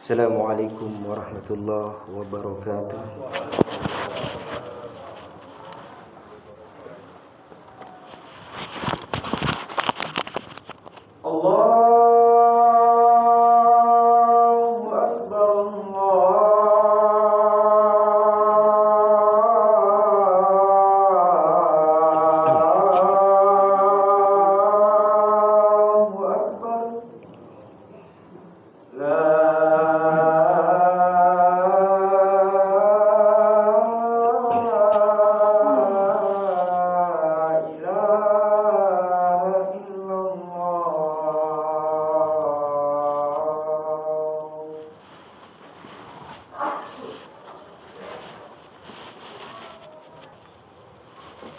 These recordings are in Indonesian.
Assalamualaikum warahmatullahi wabarakatuh. Allahu Akbar, Allahu Akbar. La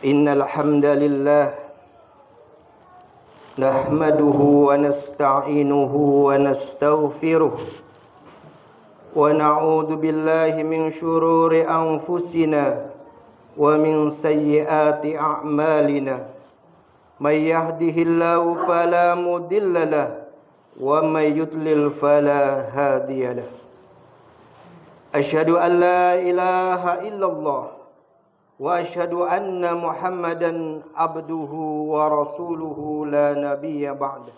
Innal hamdalillah nahmaduhu wa nasta'inuhu wa nastaghfiruh wa na'udzu billahi min shururi anfusina wa min sayyiati a'malina may yahdihillahu fala mudilla lahu wa may yudlil fala hadiya lahu. Asyhadu an la ilaha illallah wa asyhadu anna Muhammadan abduhu wa rasuluhu la nabiyya ba'da.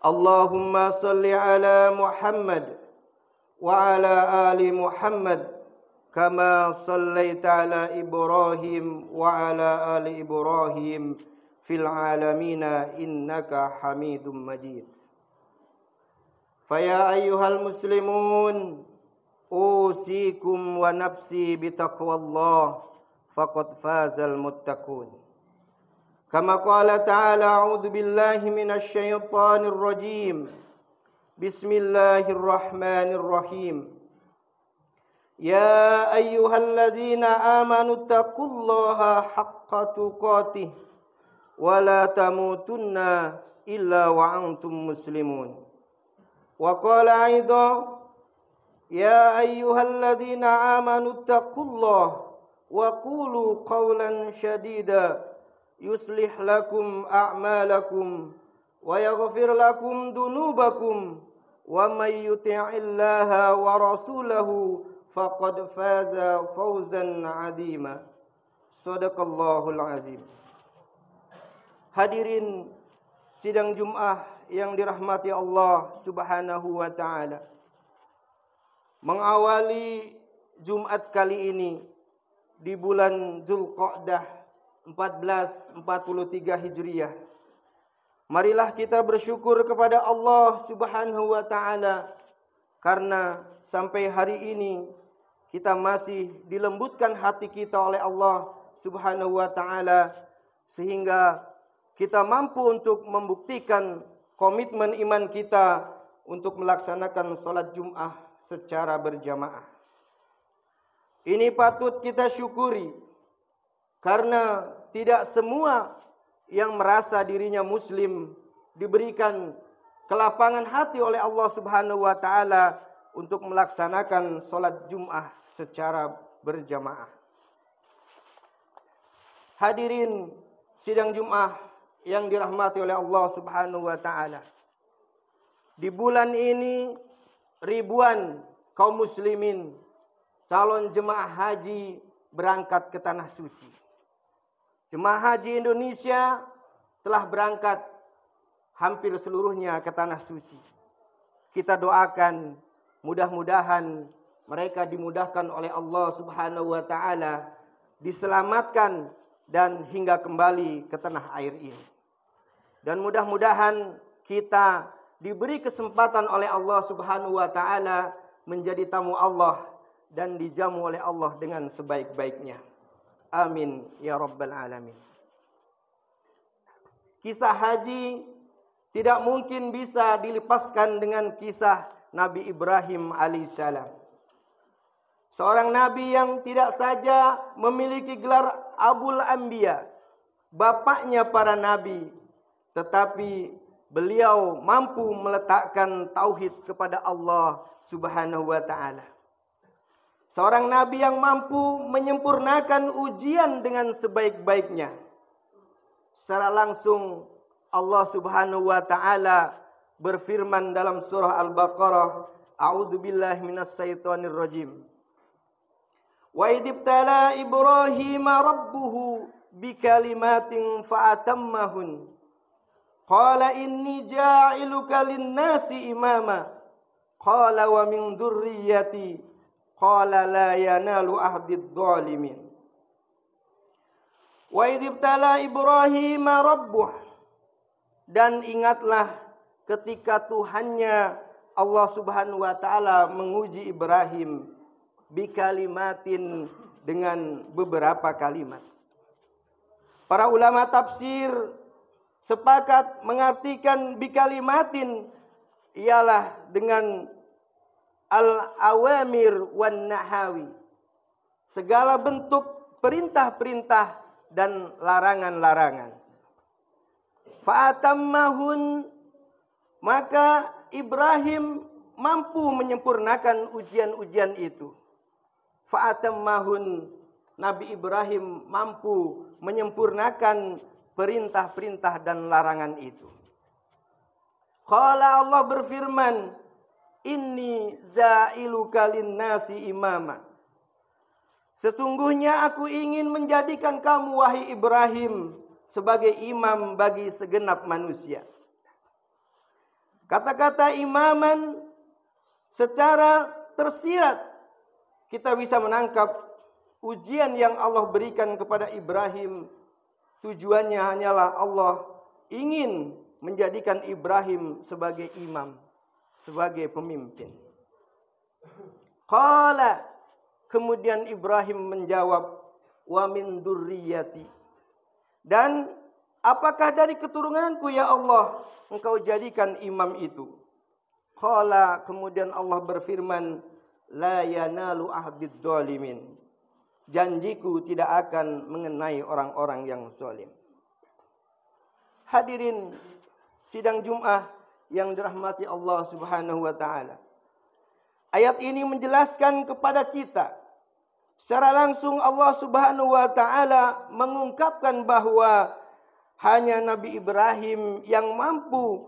Allahumma salli ala Muhammad wa ala ali Muhammad kama sallaita ala Ibrahim wa ala ali Ibrahim fil alamina innaka Hamidum Majid. Faya ayyuhal muslimun usikum wa nafsi bitaqwallah faqad fazal muttaqun. Kama qala ta'ala a'udzu billahi minasy syaithanir rajim. Bismillahirrahmanirrahim. Ya ayyuhalladzina amanu taqullaha haqqa tuqatih wa la tamutunna illa wa antum muslimun. Wa qala aidan Ya ayyuhalladzina amanu taqullaha wa qulu qawlan shadida yuslih lakum a'malakum wa yaghfir lakum dunubakum wa may yuti'illaha wa rasulahu faqad faza fawzan 'azima. Shadaqallahul azim. Hadirin sidang Jumat yang dirahmati Allah Subhanahu wa taala. Mengawali Jumat kali ini di bulan Zulqa'dah 1443 Hijriah. Marilah kita bersyukur kepada Allah Subhanahu wa taala karena sampai hari ini kita masih dilembutkan hati kita oleh Allah Subhanahu wa taala sehingga kita mampu untuk membuktikan komitmen iman kita untuk melaksanakan salat Jumat secara berjamaah. Ini patut kita syukuri karena tidak semua yang merasa dirinya muslim diberikan kelapangan hati oleh Allah Subhanahu wa taala untuk melaksanakan salat Jumat secara berjamaah. Hadirin sidang Jumat yang dirahmati oleh Allah Subhanahu wa taala. Di bulan ini ribuan kaum muslimin calon jemaah haji berangkat ke tanah suci. Jemaah haji Indonesia telah berangkat hampir seluruhnya ke tanah suci. Kita doakan mudah-mudahan mereka dimudahkan oleh Allah Subhanahu wa taala, diselamatkan dan hingga kembali ke tanah air ini. Dan mudah-mudahan kita diberi kesempatan oleh Allah Subhanahu wa taala menjadi tamu Allah dan dijamu oleh Allah dengan sebaik-baiknya. Amin ya rabbal alamin. Kisah haji tidak mungkin bisa dilepaskan dengan kisah Nabi Ibrahim alaihissalam. Seorang nabi yang tidak saja memiliki gelar Abul Anbiya, bapaknya para nabi, tetapi beliau mampu meletakkan tauhid kepada Allah Subhanahu wa taala. Seorang nabi yang mampu menyempurnakan ujian dengan sebaik-baiknya. Secara langsung Allah Subhanahu wa taala berfirman dalam surah Al-Baqarah, A'udzubillahi minasyaitonir rajim. Wa idibtala Ibrahim rabbuhu bikalimatin fa'atammahun. Qala inni ja'iluka lin-nasi imama. Qala wa min dzurriyyati. Qala la yanalu ahdidz zalimin. Wa idibtala Ibrahim rabbuh. Dan ingatlah ketika Tuhannya Allah Subhanahu wa taala menguji Ibrahim bikalimatin dengan beberapa kalimat. Para ulama tafsir sepakat mengartikan bikalimatin ialah dengan al-awamir wan nahawi. Segala bentuk perintah-perintah dan larangan-larangan. Fa'atammahun, maka Ibrahim mampu menyempurnakan ujian-ujian itu. Fa'atammahun, Nabi Ibrahim mampu menyempurnakan perintah-perintah dan larangan itu. Qala, Allah berfirman, inni za'iluka lin-nasi imama. Sesungguhnya aku ingin menjadikan kamu, wahai Ibrahim, sebagai imam bagi segenap manusia. Kata-kata imaman secara tersirat kita bisa menangkap ujian yang Allah berikan kepada Ibrahim. Tujuannya hanyalah Allah ingin menjadikan Ibrahim sebagai imam, sebagai pemimpin. Qala, kemudian Ibrahim menjawab, wa min dzurriyyati. Dan apakah dari keturunanku ya Allah engkau jadikan imam itu? Qala, kemudian Allah berfirman, la yanalu ahdidz zalimin. Janjiku tidak akan mengenai orang-orang yang zalim. Hadirin sidang Jumat yang dirahmati Allah Subhanahu wa taala. Ayat ini menjelaskan kepada kita secara langsung Allah Subhanahu wa taala mengungkapkan bahwa hanya Nabi Ibrahim yang mampu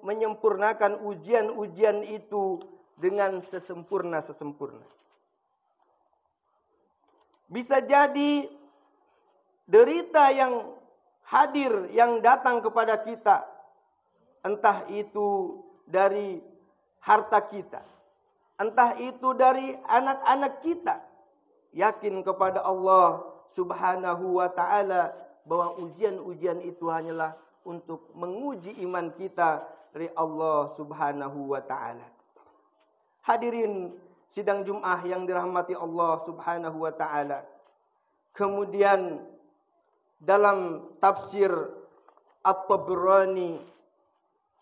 menyempurnakan ujian-ujian itu dengan sesempurna-sesempurna. Bisa jadi derita yang hadir, yang datang kepada kita, entah itu dari harta kita, entah itu dari anak-anak kita, yakin kepada Allah Subhanahu wa taala bahwa ujian-ujian itu hanyalah untuk menguji iman kita dari Allah Subhanahu wa taala. Hadirin sidang Jumat yang dirahmati Allah Subhanahu wa taala. Kemudian dalam tafsir At-Tabrani,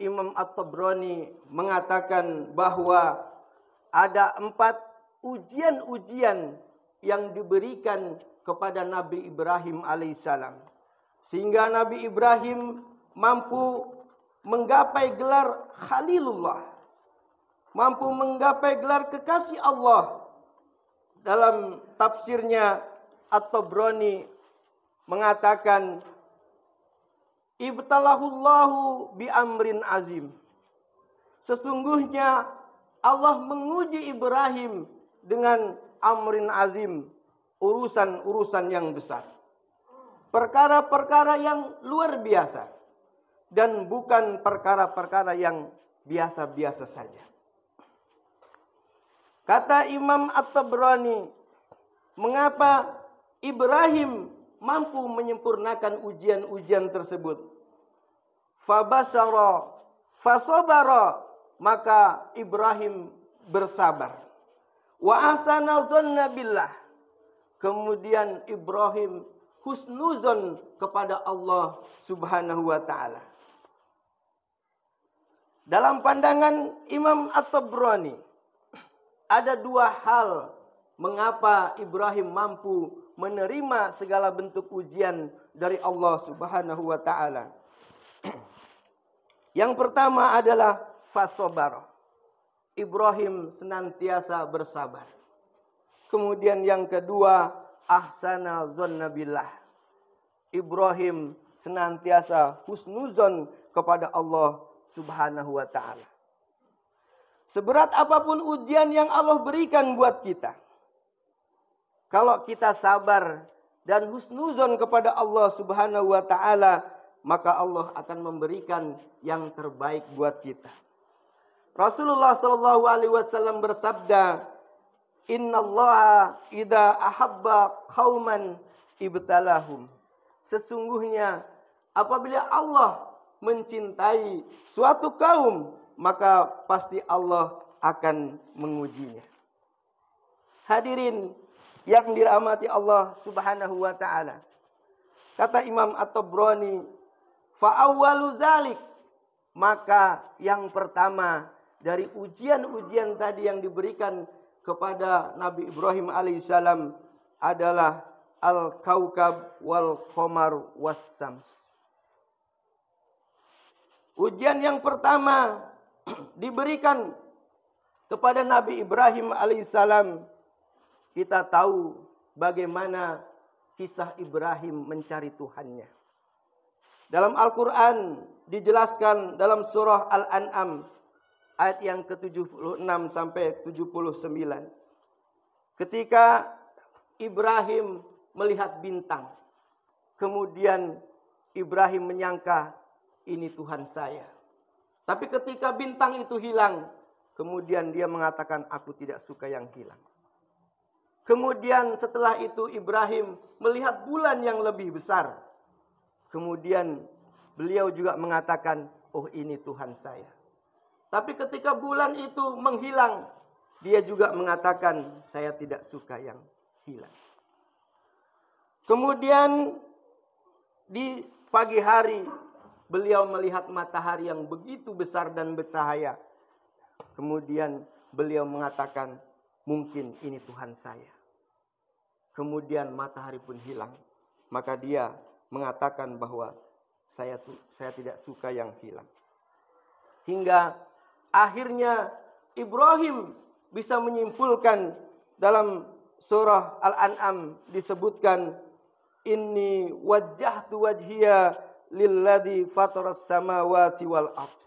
Imam At-Tabrani mengatakan bahwa ada 4 ujian-ujian yang diberikan kepada Nabi Ibrahim alaihissalam, sehingga Nabi Ibrahim mampu menggapai gelar Khalilullah, mampu menggapai gelar kekasih Allah. Dalam tafsirnya At-Tabrani mengatakan, ibtalahullahu bi amrin azim. Sesungguhnya Allah menguji Ibrahim dengan amrin azim, urusan-urusan yang besar. Perkara-perkara yang luar biasa dan bukan perkara-perkara yang biasa-biasa saja. Kata Imam At-Tabrani, mengapa Ibrahim mampu menyempurnakan ujian-ujian tersebut? Fabasara fasabara, maka Ibrahim bersabar. Wa ahsana dzanna billah, kemudian Ibrahim husnuzon kepada Allah Subhanahu wa taala. Dalam pandangan Imam At-Tabrani, ada 2 hal mengapa Ibrahim mampu menerima segala bentuk ujian dari Allah Subhanahu wa taala. Yang pertama adalah fasobara. Ibrahim senantiasa bersabar. Kemudian yang kedua, ahsana dzanna billah. Ibrahim senantiasa husnuzon kepada Allah Subhanahu wa ta'ala. Seberat apapun ujian yang Allah berikan buat kita, kalau kita sabar dan husnuzon kepada Allah Subhanahu wa ta'ala, maka Allah akan memberikan yang terbaik buat kita. Rasulullah sallallahu alaihi wasallam bersabda, "Innallaha idza ahabba qauman ibtalahum." Sesungguhnya apabila Allah mencintai suatu kaum, maka pasti Allah akan mengujinya. Hadirin yang dirahmati Allah Subhanahu wa ta'ala. Kata Imam At-Tabrani, "Fa'awwalu zalik." Maka yang pertama dari ujian-ujian tadi yang diberikan kepada Nabi Ibrahim alaihissalam adalah al-kaukab wal qamar was sams. Ujian yang pertama diberikan kepada Nabi Ibrahim alaihissalam. Kita tahu bagaimana kisah Ibrahim mencari Tuhannya. Dalam Al-Quran dijelaskan dalam surah Al-An'am ayat yang ke-76 sampai 79. Ketika Ibrahim melihat bintang, kemudian Ibrahim menyangka ini Tuhan saya. Tapi ketika bintang itu hilang, kemudian dia mengatakan aku tidak suka yang hilang. Kemudian setelah itu Ibrahim melihat bulan yang lebih besar. Kemudian beliau juga mengatakan, oh ini Tuhan saya. Tapi ketika bulan itu menghilang, dia juga mengatakan saya tidak suka yang hilang. Kemudian di pagi hari beliau melihat matahari yang begitu besar dan bercahaya. Kemudian beliau mengatakan, mungkin ini Tuhan saya. Kemudian matahari pun hilang. Maka dia mengatakan bahwa saya tidak suka yang hilang. Hingga akhirnya Ibrahim bisa menyimpulkan dalam surah Al-An'am disebutkan, Inni wajjahtu wajhiya lilladzi fataras samawati wal ard.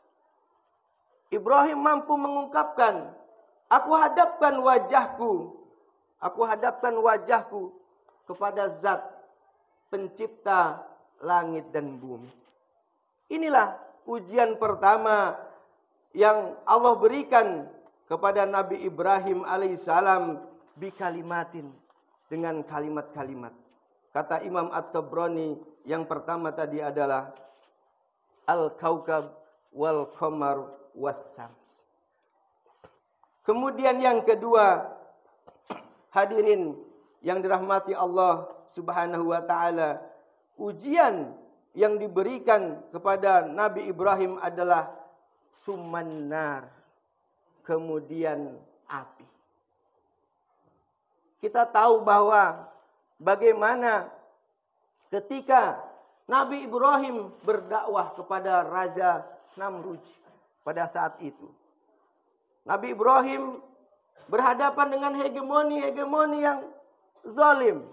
Ibrahim mampu mengungkapkan, aku hadapkan wajahku kepada Zat pencipta langit dan bumi. Inilah ujian pertama yang Allah berikan kepada Nabi Ibrahim alaihissalam bikalimatin, dengan kalimat-kalimat. Kata Imam At-Tabrani, yang pertama tadi adalah al-kaukab wal qamar was sams. Kemudian yang kedua, hadirin yang dirahmati Allah Subhanahu wa ta'ala, ujian yang diberikan kepada Nabi Ibrahim adalah summan nar, kemudian api. Kita tahu bahwa bagaimana ketika Nabi Ibrahim berdakwah kepada Raja Namrud pada saat itu. Nabi Ibrahim berhadapan dengan hegemoni yang zalim.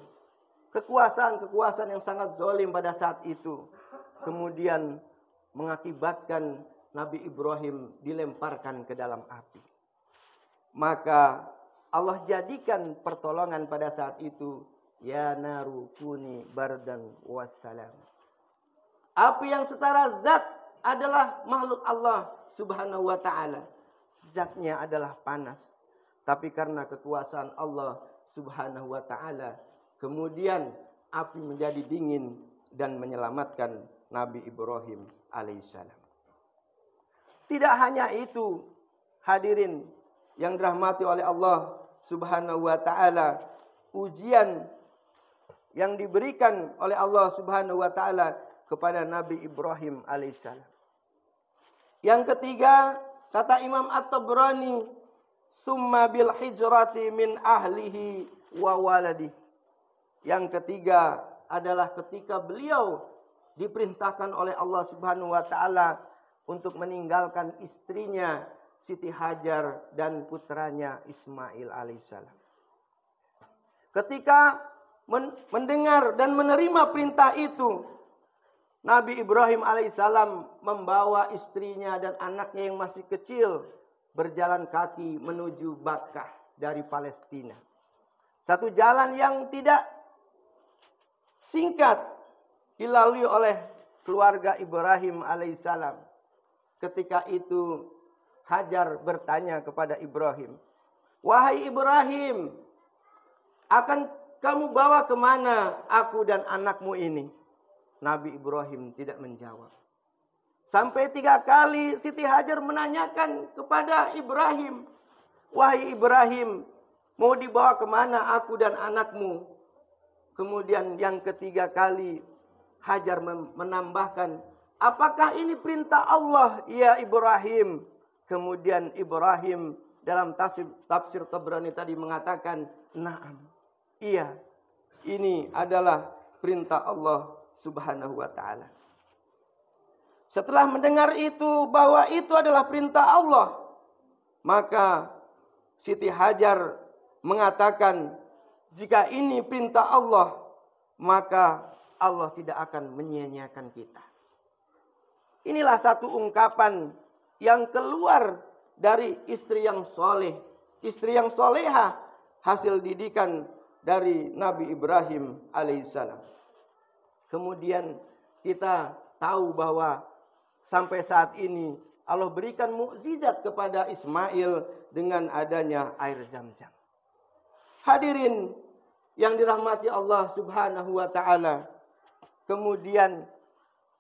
Kekuasaan yang sangat zalim pada saat itu. Kemudian mengakibatkan Nabi Ibrahim dilemparkan ke dalam api. Maka Allah jadikan pertolongan pada saat itu. Ya naru kuni bardan wassalam. Api yang secara zat adalah makhluk Allah Subhanahu wa ta'ala. Zatnya adalah panas. Tapi karena kekuasaan Allah Subhanahu wa ta'ala, kemudian api menjadi dingin dan menyelamatkan Nabi Ibrahim alaihissalam. Tidak hanya itu, hadirin yang dirahmati oleh Allah Subhanahu wa ta'ala, ujian yang diberikan oleh Allah Subhanahu wa ta'ala kepada Nabi Ibrahim alaihissalam. Yang ketiga, kata Imam At-Tabrani, summa bil hijrati min ahlihi wa waladi. Yang ketiga adalah ketika beliau diperintahkan oleh Allah Subhanahu wa ta'ala untuk meninggalkan istrinya Siti Hajar dan putranya Ismail alaihissalam. Ketika mendengar dan menerima perintah itu, Nabi Ibrahim alaihissalam membawa istrinya dan anaknya yang masih kecil berjalan kaki menuju Bakkah dari Palestina. Satu jalan yang tidak singkat dilalui oleh keluarga Ibrahim alaihissalam. Ketika itu Hajar bertanya kepada Ibrahim, "Wahai Ibrahim, akan kamu bawa kemana aku dan anakmu ini?" Nabi Ibrahim tidak menjawab. Sampai 3 kali Siti Hajar menanyakan kepada Ibrahim, "Wahai Ibrahim, mau dibawa kemana aku dan anakmu?" Kemudian yang ketiga kali Hajar menambahkan, "Apakah ini perintah Allah ya Ibrahim?" Kemudian Ibrahim dalam tafsir Tabrani tadi mengatakan, "Na'am, iya, ini adalah perintah Allah Subhanahu wa ta'ala." Setelah mendengar itu bahwa itu adalah perintah Allah, maka Siti Hajar mengatakan, jika ini perintah Allah, maka Allah tidak akan menyia-nyiakan kita. Inilah satu ungkapan yang keluar dari istri yang soleh, istri yang soleha, hasil didikan dari Nabi Ibrahim alaihissalam. Kemudian kita tahu bahwa sampai saat ini Allah berikan mukjizat kepada Ismail dengan adanya air Zam-Zam. Hadirin yang dirahmati Allah Subhanahu wa ta'ala. Kemudian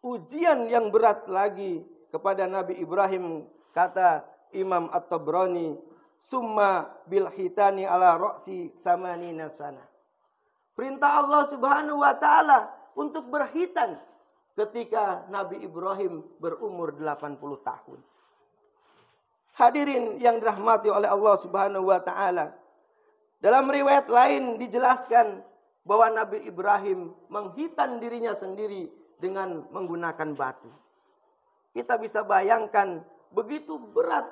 ujian yang berat lagi kepada Nabi Ibrahim, kata Imam At-Tabrani, "Summa bil hitani ala ra'si samanina sana." Perintah Allah Subhanahu wa ta'ala untuk berhitan ketika Nabi Ibrahim berumur 80 tahun. Hadirin yang dirahmati oleh Allah Subhanahu wa ta'ala. Dalam riwayat lain dijelaskan bahwa Nabi Ibrahim menghitan dirinya sendiri dengan menggunakan batu. Kita bisa bayangkan begitu berat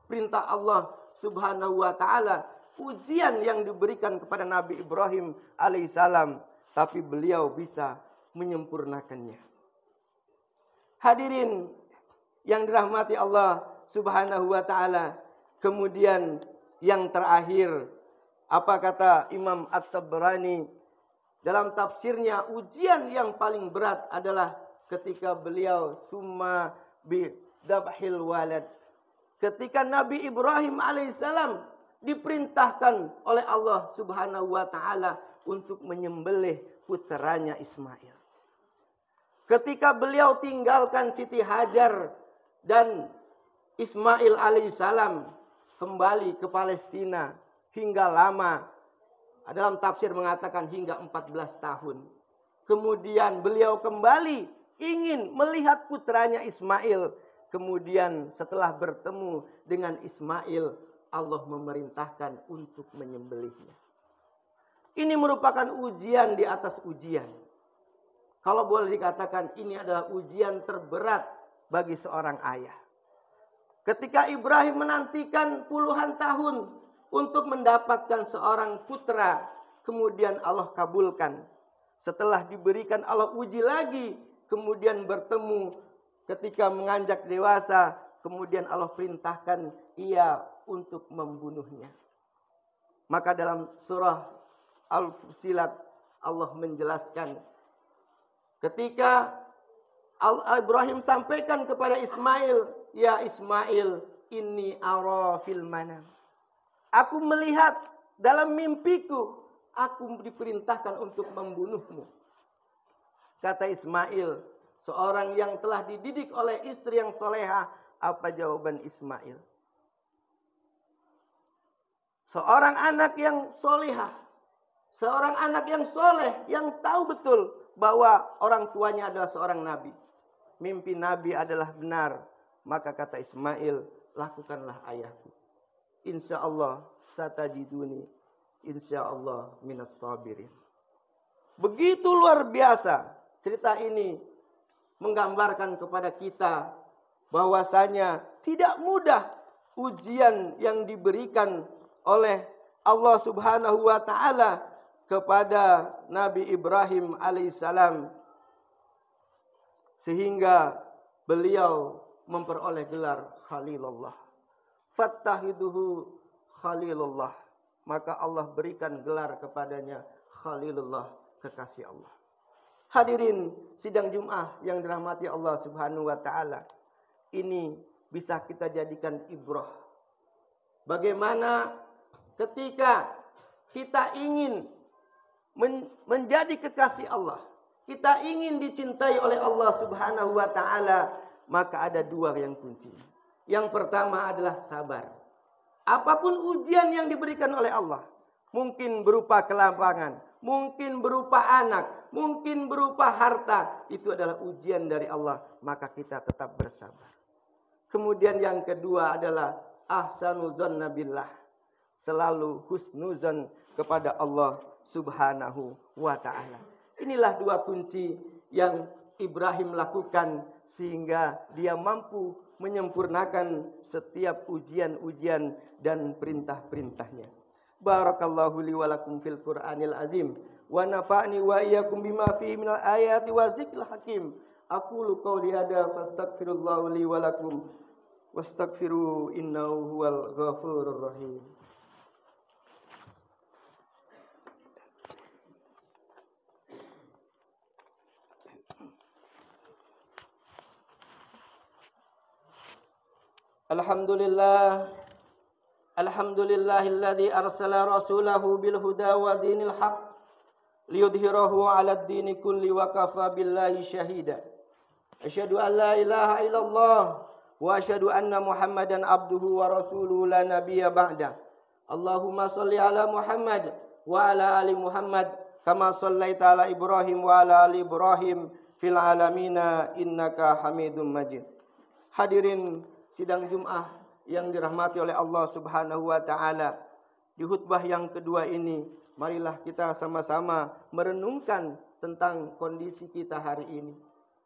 perintah Allah Subhanahu wa ta'ala, ujian yang diberikan kepada Nabi Ibrahim alaihissalam, tapi beliau bisa menyempurnakannya. Hadirin yang dirahmati Allah Subhanahu wa ta'ala. Kemudian yang terakhir, apa kata Imam At-Tabrani dalam tafsirnya, ujian yang paling berat adalah ketika beliau summa bidabhil walad. Ketika Nabi Ibrahim alaihissalam diperintahkan oleh Allah Subhanahu wa ta'ala untuk menyembelih putranya Ismail. Ketika beliau tinggalkan Siti Hajar dan Ismail alaihissalam kembali ke Palestina hingga lama. Dalam tafsir mengatakan hingga 14 tahun. Kemudian beliau kembali ingin melihat putranya Ismail. Kemudian setelah bertemu dengan Ismail, Allah memerintahkan untuk menyembelihnya. Ini merupakan ujian di atas ujian. Kalau boleh dikatakan ini adalah ujian terberat bagi seorang ayah. Ketika Ibrahim menantikan puluhan tahun untuk mendapatkan seorang putra, kemudian Allah kabulkan. Setelah diberikan, Allah uji lagi, kemudian bertemu ketika menganjak dewasa, kemudian Allah perintahkan ia untuk membunuhnya. Maka dalam surah Al-Fusilat Allah menjelaskan, ketika Ibrahim sampaikan kepada Ismail, "Ya Ismail, inni ara fil manam." Aku melihat dalam mimpiku, aku diperintahkan untuk membunuhmu. Kata Ismail, seorang yang telah dididik oleh istri yang soleha, apa jawaban Ismail? Seorang anak yang soleha, seorang anak yang soleh, yang tahu betul bahwa orang tuanya adalah seorang nabi. Mimpi nabi adalah benar. Maka kata Ismail, lakukanlah ayahku. Insya Allah satajiduni, insya Allah minas sabirin. Begitu luar biasa cerita ini menggambarkan kepada kita bahwasanya tidak mudah ujian yang diberikan oleh Allah Subhanahu wa ta'ala kepada Nabi Ibrahim alaihissalam. sehingga beliau memperoleh gelar Khalilullah. Fattahiduhu Khalilullah. Maka Allah berikan gelar kepadanya Khalilullah, kekasih Allah. Hadirin sidang Jum'ah yang dirahmati Allah Subhanahu wa taala. Ini bisa kita jadikan ibrah. Bagaimana ketika kita ingin menjadi kekasih Allah, kita ingin dicintai oleh Allah Subhanahu wa taala, maka ada dua yang kunci. Yang pertama adalah sabar. Apapun ujian yang diberikan oleh Allah, mungkin berupa kelapangan, mungkin berupa anak, mungkin berupa harta, itu adalah ujian dari Allah, maka kita tetap bersabar. Kemudian yang kedua adalah ahsanuzanna billah, selalu husnuzan kepada Allah Subhanahu wa taala. Inilah dua kunci yang Ibrahim lakukan sehingga dia mampu menyempurnakan setiap ujian-ujian dan perintah-perintahnya. Barakallahu li wa lakum fil Qur'anil azim wa nafa'ni wa iyyakum bima fihi minal ayati wa zikril hakim. Aqulu qawli hadza fastaghfirullahu li wa lakum wastaghfiru innahu huwal ghafurur rahim. Alhamdulillahilladzi arsala rasulahu bil huda wa dinil haq liyudhhirahu 'alad dini kulli wa kafa billahi syahida. Asyhadu an la ilaha illallah wa asyhadu anna Muhammadan abduhu wa rasuluhu la nabiyya ba'da. Allahumma shalli ala Muhammad wa ala ali Muhammad kama shallaita ala Ibrahim wa ala ali Ibrahim fil alamina innaka Hamidum Majid. Hadirin sidang Jum'ah yang dirahmati oleh Allah Subhanahu wa taala. Di khutbah yang kedua ini, marilah kita sama-sama merenungkan tentang kondisi kita hari ini.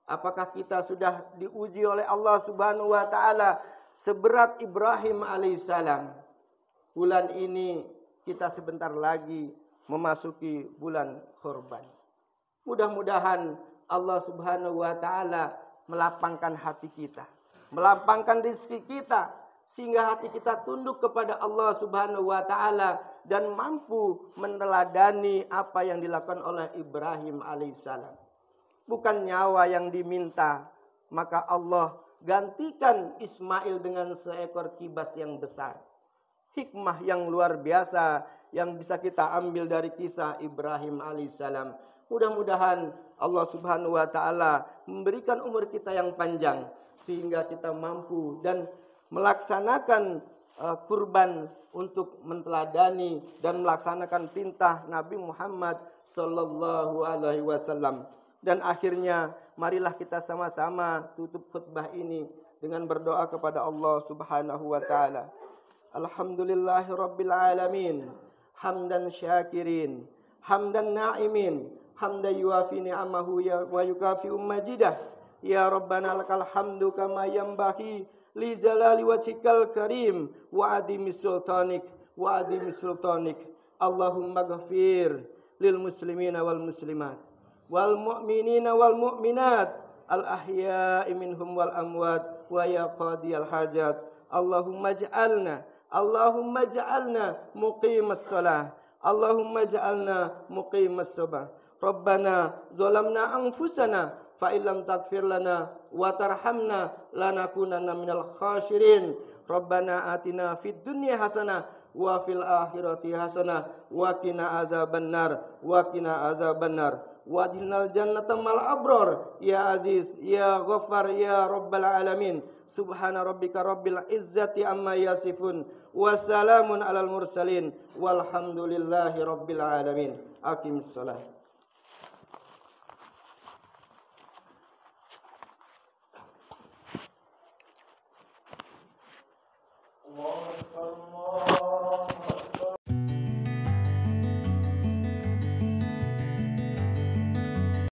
Apakah kita sudah diuji oleh Allah Subhanahu wa taala seberat Ibrahim alaihissalam? Bulan ini kita sebentar lagi memasuki bulan Kurban. Mudah-mudahan Allah Subhanahu wa taala melapangkan hati kita, melapangkan rezeki kita, sehingga hati kita tunduk kepada Allah Subhanahu wa taala dan mampu meneladani apa yang dilakukan oleh Ibrahim alaihissalam. Bukan nyawa yang diminta, maka Allah gantikan Ismail dengan seekor kibas yang besar. Hikmah yang luar biasa yang bisa kita ambil dari kisah Ibrahim alaihissalam. Mudah-mudahan Allah Subhanahu wa taala memberikan umur kita yang panjang sehingga kita mampu dan melaksanakan kurban untuk menteladani dan melaksanakan perintah Nabi Muhammad sallallahu alaihi wasallam. Dan akhirnya marilah kita sama-sama tutup khutbah ini dengan berdoa kepada Allah Subhanahu wa taala. Alhamdulillahirabbil alamin, hamdan syakirin, hamdan na'imin, hamdan yuafi ni'amahu wa yukafi majidah. Ya Rabbana lakal hamdu kama yanbaghi li jalali wajhikal karim wa adimi sultanik wa adimi sultanik. Allahumma ghafir lil muslimina wal muslimat wal mu'minina wal mu'minat al ahya'i minhum wal amwat wa ya qadiyal hajat. Allahumma ja'alna muqimas salah, Allahumma ja'alna muqimas sabah. Rabbana zalamna anfusana fa illam taghfir lana wa tarhamna lanakunanna minal khasirin. Rabbana atina fid dunya hasanah wa fil akhirati hasanah wa qina azabannar wa dinal jannata mal abrar ya aziz ya ghaffar ya rabbal alamin. Subhana rabbika rabbil izzati amma yasifun wa salamun alal mursalin walhamdulillahi rabbil alamin. Aqimis shalah. Allah